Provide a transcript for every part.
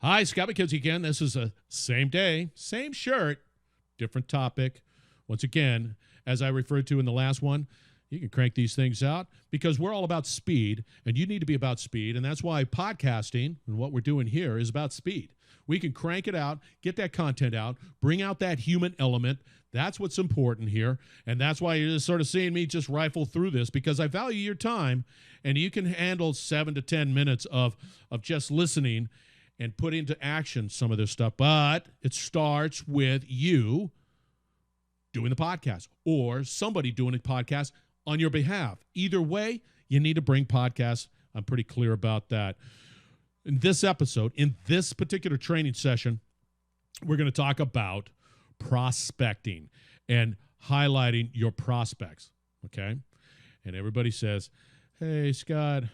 Hi, Scott McKenzie again. This is a same day, same shirt, different topic. Once again, as I referred to in the last one, you can crank these things out because we're all about speed, and you need to be about speed, and that's why podcasting and what we're doing here is about speed. We can crank it out, get that content out, bring out that human element. That's what's important here, and that's why you're just sort of seeing me just rifle through this because I value your time, and you can handle 7 to 10 minutes of just listening and put into action some of this stuff. But it starts with you doing the podcast or somebody doing a podcast on your behalf. Either way, you need to bring podcasts. I'm pretty clear about that. In this episode, in this particular training session, we're going to talk about prospecting and highlighting your prospects, okay? And everybody says, hey, Scott,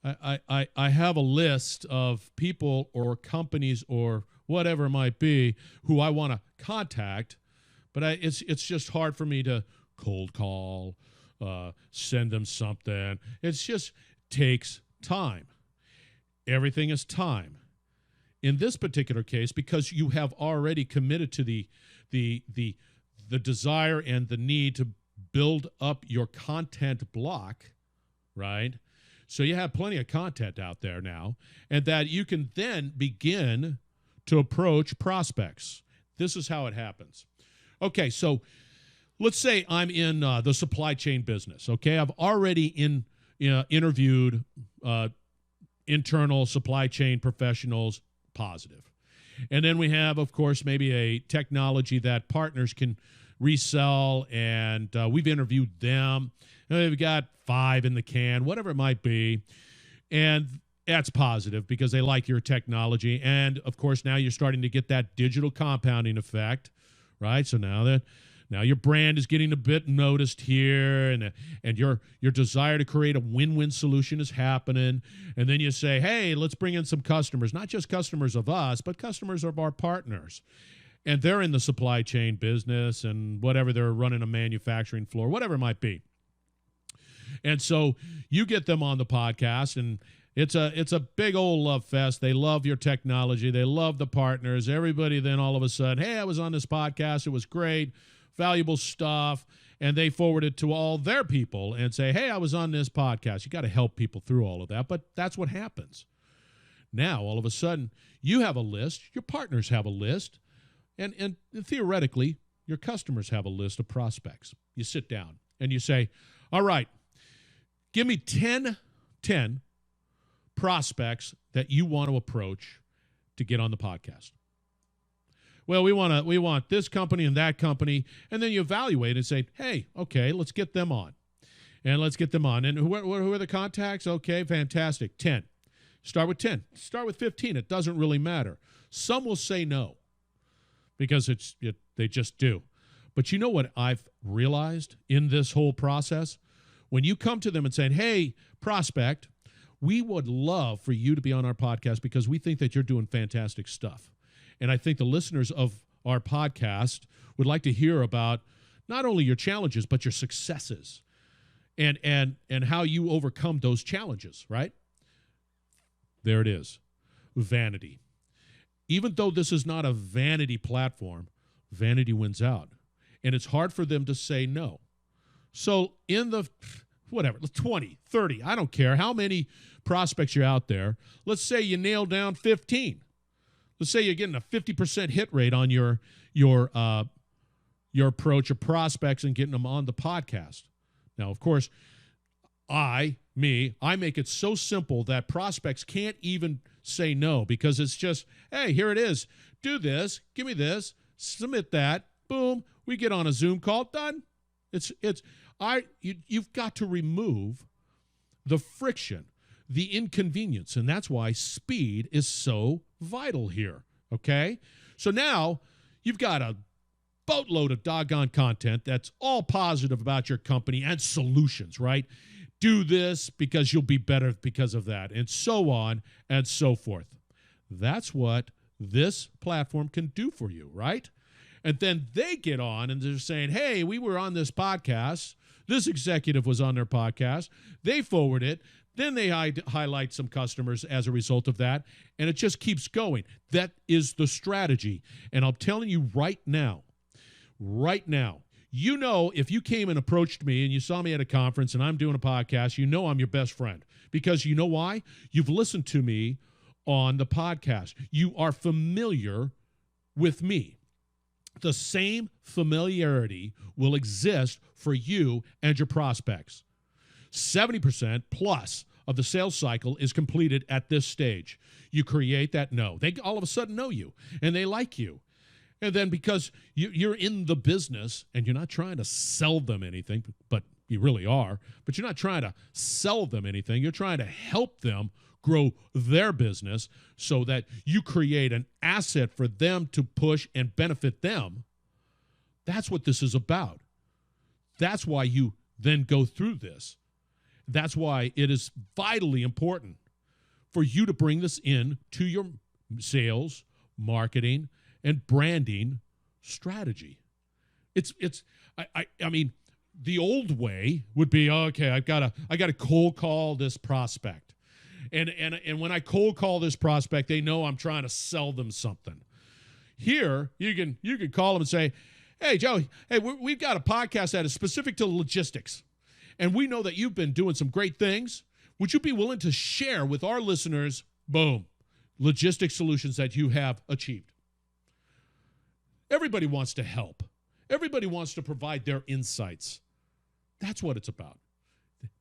I have a list of people or companies or whatever it might be who I want to contact, but it's just hard for me to cold call, send them something. It just takes time. Everything is time. In this particular case, because you have already committed to the desire and the need to build up your content block, right? So you have plenty of content out there now, and that you can then begin to approach prospects. This is how it happens. Okay, so let's say I'm in the supply chain business, okay? I've already interviewed internal supply chain professionals, positive. And then we have, of course, maybe a technology that partners can resell, and we've interviewed them. They've got 5 in the can, whatever it might be. And that's positive because they like your technology. And, of course, now you're starting to get that digital compounding effect, right? So now your brand is getting a bit noticed here, and your desire to create a win-win solution is happening. And then you say, hey, let's bring in some customers, not just customers of us, but customers of our partners. And they're in the supply chain business and whatever, they're running a manufacturing floor, whatever it might be. And so you get them on the podcast, and it's a big old love fest. They love your technology. They love the partners. Everybody then all of a sudden, hey, I was on this podcast. It was great, valuable stuff. And they forward it to all their people and say, hey, I was on this podcast. You got to help people through all of that. But that's what happens. Now, all of a sudden, you have a list. Your partners have a list. And theoretically, your customers have a list of prospects. You sit down and you say, all right, give me 10 prospects that you want to approach to get on the podcast. Well, we want this company and that company, and then you evaluate and say, hey, okay, let's get them on. And let's get them on. And who are the contacts? Okay, fantastic. 10. Start with 10. Start with 15. It doesn't really matter. Some will say no because they just do. But you know what I've realized in this whole process? When you come to them and say, hey, prospect, we would love for you to be on our podcast because we think that you're doing fantastic stuff. And I think the listeners of our podcast would like to hear about not only your challenges, but your successes and how you overcome those challenges, right? There it is. Vanity. Even though this is not a vanity platform, vanity wins out. And it's hard for them to say no. So in the, 20, 30, I don't care how many prospects you're out there. Let's say you nail down 15. Let's say you're getting a 50% hit rate on your approach of prospects and getting them on the podcast. Now, of course, I make it so simple that prospects can't even say no because it's just, hey, here it is. Do this. Give me this. Submit that. Boom. We get on a Zoom call. Done. You've got to remove the friction, the inconvenience, and that's why speed is so vital here, okay? So now you've got a boatload of doggone content that's all positive about your company and solutions, right? Do this because you'll be better because of that, and so on and so forth. That's what this platform can do for you, right? And then they get on and they're saying, hey, we were on this podcast. This executive was on their podcast. They forward it. Then they highlight some customers as a result of that, and it just keeps going. That is the strategy. And I'm telling you right now, you know, if you came and approached me and you saw me at a conference and I'm doing a podcast, you know I'm your best friend. Because you know why? You've listened to me on the podcast. You are familiar with me. The same familiarity will exist for you and your prospects. 70% plus of the sales cycle is completed at this stage. You create that know. They all of a sudden know you, and they like you. And then because you're in the business and you're not trying to sell them anything, but you really are, but you're not trying to sell them anything. You're trying to help them grow their business so that you create an asset for them to push and benefit them. That's what this is about. That's why you then go through this. That's why it is vitally important for you to bring this in to your sales, marketing, and branding strategy. I mean, the old way would be, okay, I gotta cold call this prospect. And when I cold call this prospect, they know I'm trying to sell them something. Here, you can call them and say, hey, Joe, hey, we've got a podcast that is specific to logistics. And we know that you've been doing some great things. Would you be willing to share with our listeners, boom, logistics solutions that you have achieved? Everybody wants to help. Everybody wants to provide their insights. That's what it's about.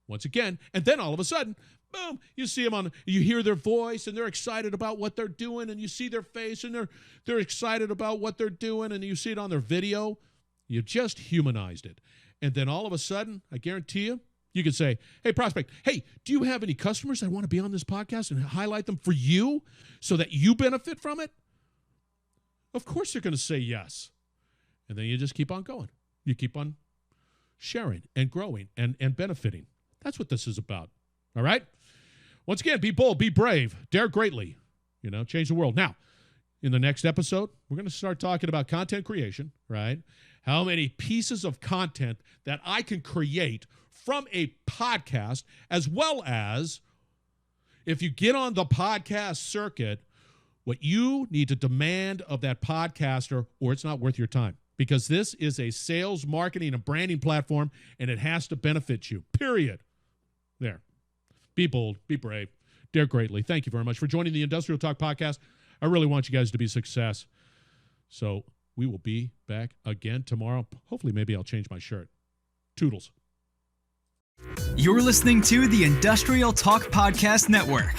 Once again, and then all of a sudden, boom, you see them you hear their voice and they're excited about what they're doing, and you see their face and they're excited about what they're doing, and you see it on their video. You just humanized it. And then all of a sudden, I guarantee you can say, hey, prospect, hey, do you have any customers that want to be on this podcast and highlight them for you so that you benefit from it? Of course they're going to say yes. And then you just keep on going. You keep on sharing and growing and benefiting. That's what this is about. All right? Once again, be bold, be brave, dare greatly, change the world. Now, in the next episode, we're going to start talking about content creation, right? How many pieces of content that I can create from a podcast, as well as if you get on the podcast circuit, what you need to demand of that podcaster, or it's not worth your time. Because this is a sales, marketing, and branding platform, and it has to benefit you, period. There. Be bold, be brave, dare greatly. Thank you very much for joining the Industrial Talk Podcast. I really want you guys to be a success. So we will be back again tomorrow. Hopefully, maybe I'll change my shirt. Toodles. You're listening to the Industrial Talk Podcast Network.